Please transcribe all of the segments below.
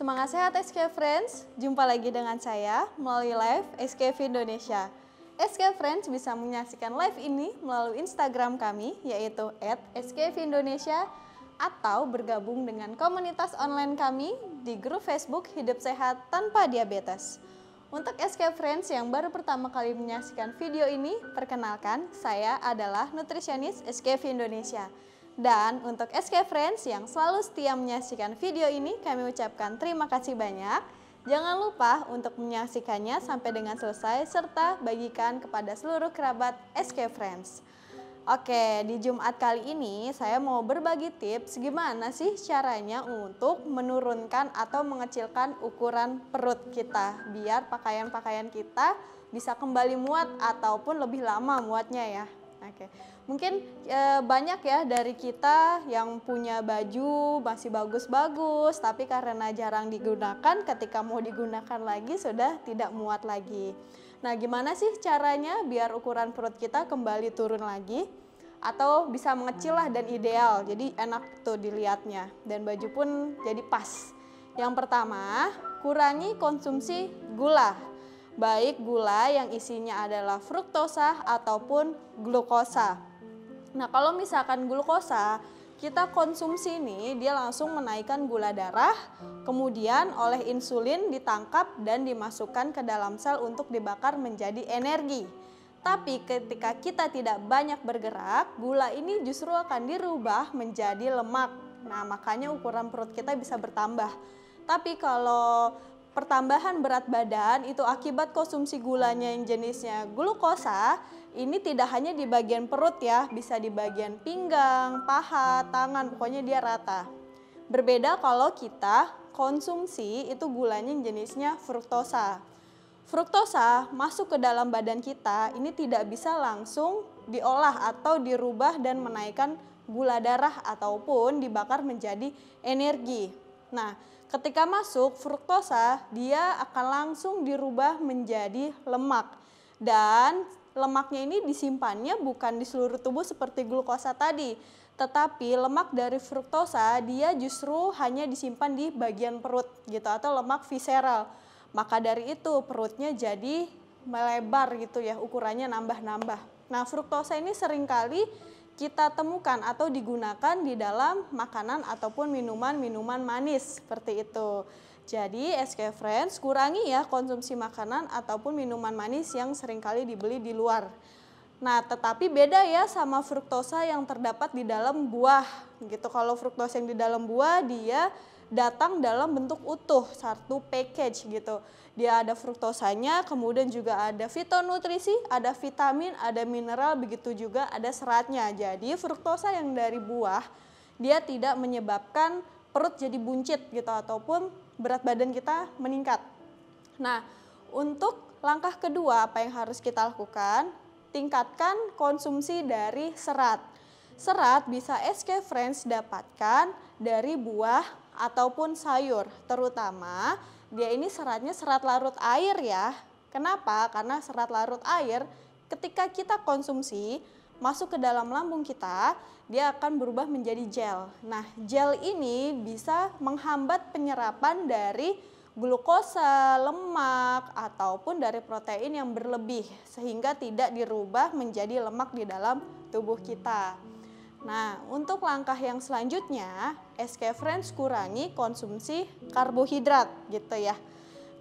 Semangat sehat SK Friends, jumpa lagi dengan saya melalui live SKF Indonesia. SK Friends bisa menyaksikan live ini melalui Instagram kami yaitu @skfindonesia atau bergabung dengan komunitas online kami di grup Facebook Hidup Sehat Tanpa Diabetes. Untuk SK Friends yang baru pertama kali menyaksikan video ini, perkenalkan saya adalah nutrisionis SKF Indonesia. Dan untuk SK Friends yang selalu setia menyaksikan video ini, kami ucapkan terima kasih banyak. Jangan lupa untuk menyaksikannya sampai dengan selesai serta bagikan kepada seluruh kerabat SK Friends. Oke, di Jumat kali ini saya mau berbagi tips gimana sih caranya untuk menurunkan atau mengecilkan ukuran perut kita biar pakaian-pakaian kita bisa kembali muat ataupun lebih lama muatnya ya. Oke, mungkin banyak ya dari kita yang punya baju masih bagus-bagus, tapi karena jarang digunakan, ketika mau digunakan lagi sudah tidak muat lagi. Nah, gimana sih caranya biar ukuran perut kita kembali turun lagi? Atau bisa mengecil lah dan ideal, jadi enak tuh dilihatnya. Dan baju pun jadi pas. Yang pertama, kurangi konsumsi gula. Baik gula yang isinya adalah fruktosa ataupun glukosa. Nah, kalau misalkan glukosa kita konsumsi ini, dia langsung menaikkan gula darah, kemudian oleh insulin ditangkap dan dimasukkan ke dalam sel untuk dibakar menjadi energi. Tapi ketika kita tidak banyak bergerak, gula ini justru akan dirubah menjadi lemak. Nah, makanya ukuran perut kita bisa bertambah. Tapi kalau pertambahan berat badan itu akibat konsumsi gulanya yang jenisnya glukosa, ini tidak hanya di bagian perut ya, bisa di bagian pinggang, paha, tangan, pokoknya dia rata. Berbeda kalau kita konsumsi itu gulanya yang jenisnya fruktosa. Fruktosa masuk ke dalam badan kita, ini tidak bisa langsung diolah atau dirubah dan menaikkan gula darah ataupun dibakar menjadi energi. Nah, ketika masuk fruktosa, dia akan langsung dirubah menjadi lemak. Dan lemaknya ini disimpannya bukan di seluruh tubuh seperti glukosa tadi, tetapi lemak dari fruktosa dia justru hanya disimpan di bagian perut gitu atau lemak visceral. Maka dari itu perutnya jadi melebar gitu ya, ukurannya nambah-nambah. Nah, fruktosa ini seringkali kita temukan atau digunakan di dalam makanan ataupun minuman-minuman manis seperti itu. Jadi SK Friends kurangi ya konsumsi makanan ataupun minuman manis yang seringkali dibeli di luar. Nah, tetapi beda ya sama fruktosa yang terdapat di dalam buah gitu. Kalau fruktosa yang di dalam buah dia datang dalam bentuk utuh, satu package gitu. Dia ada fruktosanya, kemudian juga ada fitonutrisi, ada vitamin, ada mineral, begitu juga ada seratnya. Jadi fruktosa yang dari buah, dia tidak menyebabkan perut jadi buncit gitu ataupun berat badan kita meningkat. Nah, untuk langkah kedua apa yang harus kita lakukan? Tingkatkan konsumsi dari serat. Serat bisa SK Friends dapatkan dari buah ataupun sayur, terutama dia ini seratnya serat larut air ya. Kenapa? Karena serat larut air ketika kita konsumsi masuk ke dalam lambung kita, dia akan berubah menjadi gel. Nah, gel ini bisa menghambat penyerapan dari glukosa, lemak, ataupun dari protein yang berlebih sehingga tidak dirubah menjadi lemak di dalam tubuh kita. Nah, untuk langkah yang selanjutnya, SK Friends kurangi konsumsi karbohidrat gitu ya.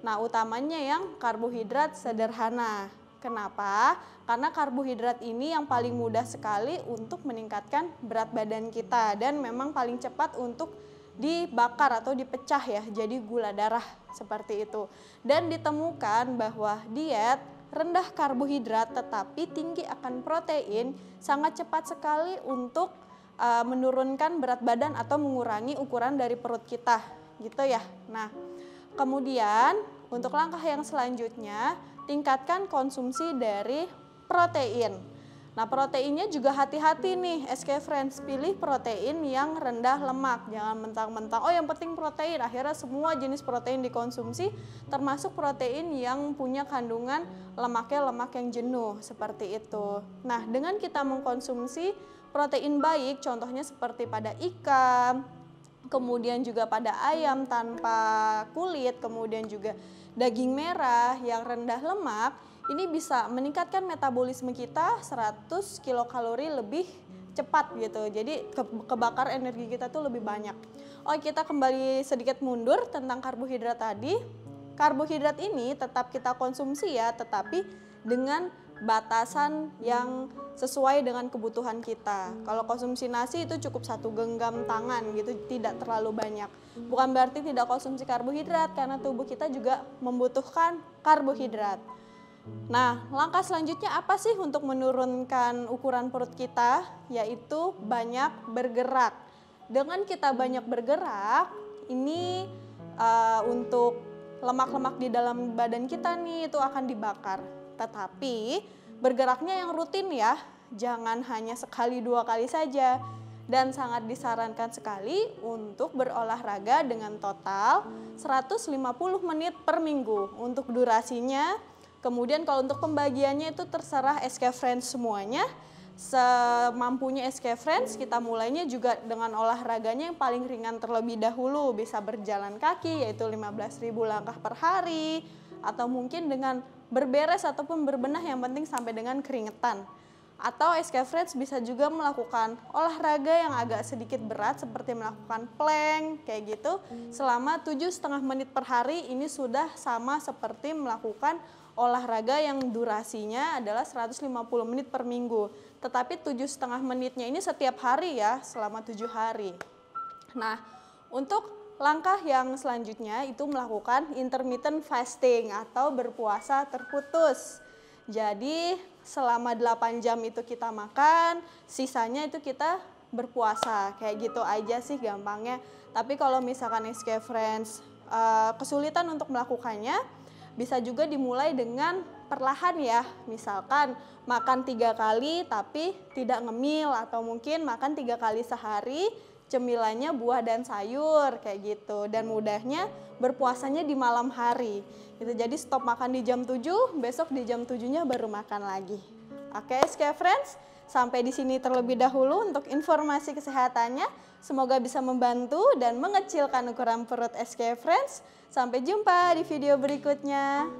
Nah, utamanya yang karbohidrat sederhana. Kenapa? Karena karbohidrat ini yang paling mudah sekali untuk meningkatkan berat badan kita dan memang paling cepat untuk dibakar atau dipecah ya, jadi gula darah seperti itu. Dan ditemukan bahwa diet rendah karbohidrat tetapi tinggi akan protein sangat cepat sekali untuk menurunkan berat badan atau mengurangi ukuran dari perut kita gitu ya. Nah, kemudian untuk langkah yang selanjutnya tingkatkan konsumsi dari protein. Nah, proteinnya juga hati-hati nih SK Friends, pilih protein yang rendah lemak, jangan mentang-mentang oh yang penting protein, akhirnya semua jenis protein dikonsumsi termasuk protein yang punya kandungan lemaknya lemak yang jenuh seperti itu. Nah, dengan kita mengkonsumsi protein baik contohnya seperti pada ikan, kemudian juga pada ayam tanpa kulit, kemudian juga daging merah yang rendah lemak, ini bisa meningkatkan metabolisme kita 100 kilokalori lebih cepat gitu. Jadi kebakar energi kita tuh lebih banyak. Oh, kita kembali sedikit mundur tentang karbohidrat tadi. Karbohidrat ini tetap kita konsumsi ya, tetapi dengan batasan yang sesuai dengan kebutuhan kita. Kalau konsumsi nasi itu cukup 1 genggam tangan gitu, tidak terlalu banyak. Bukan berarti tidak konsumsi karbohidrat, karena tubuh kita juga membutuhkan karbohidrat. Nah, langkah selanjutnya apa sih untuk menurunkan ukuran perut kita? Yaitu banyak bergerak. Dengan kita banyak bergerak, ini untuk lemak-lemak di dalam badan kita nih itu akan dibakar. Tetapi bergeraknya yang rutin ya, jangan hanya sekali 2 kali saja. Dan sangat disarankan sekali untuk berolahraga dengan total 150 menit per minggu untuk durasinya. Kemudian kalau untuk pembagiannya itu terserah SK Friends semuanya. Semampunya SK Friends, kita mulainya juga dengan olahraganya yang paling ringan terlebih dahulu. Bisa berjalan kaki yaitu 15.000 langkah per hari. Atau mungkin dengan berberes ataupun berbenah, yang penting sampai dengan keringetan. Atau SK Friends bisa juga melakukan olahraga yang agak sedikit berat seperti melakukan plank kayak gitu selama 7,5 menit per hari. Ini sudah sama seperti melakukan olahraga yang durasinya adalah 150 menit per minggu. Tetapi 7,5 menitnya ini setiap hari ya, selama 7 hari. Nah, untuk langkah yang selanjutnya itu melakukan intermittent fasting atau berpuasa terputus. Jadi selama 8 jam itu kita makan, sisanya itu kita berpuasa. Kayak gitu aja sih gampangnya. Tapi kalau misalkan SK Friends kesulitan untuk melakukannya, bisa juga dimulai dengan perlahan ya. Misalkan makan 3 kali tapi tidak ngemil, atau mungkin makan 3 kali sehari, cemilannya buah dan sayur kayak gitu. Dan mudahnya berpuasanya di malam hari. Gitu. Jadi stop makan di jam 7, besok di jam 7-nya baru makan lagi. Oke, SK Friends, sampai di sini terlebih dahulu untuk informasi kesehatannya. Semoga bisa membantu dan mengecilkan ukuran perut SK Friends. Sampai jumpa di video berikutnya.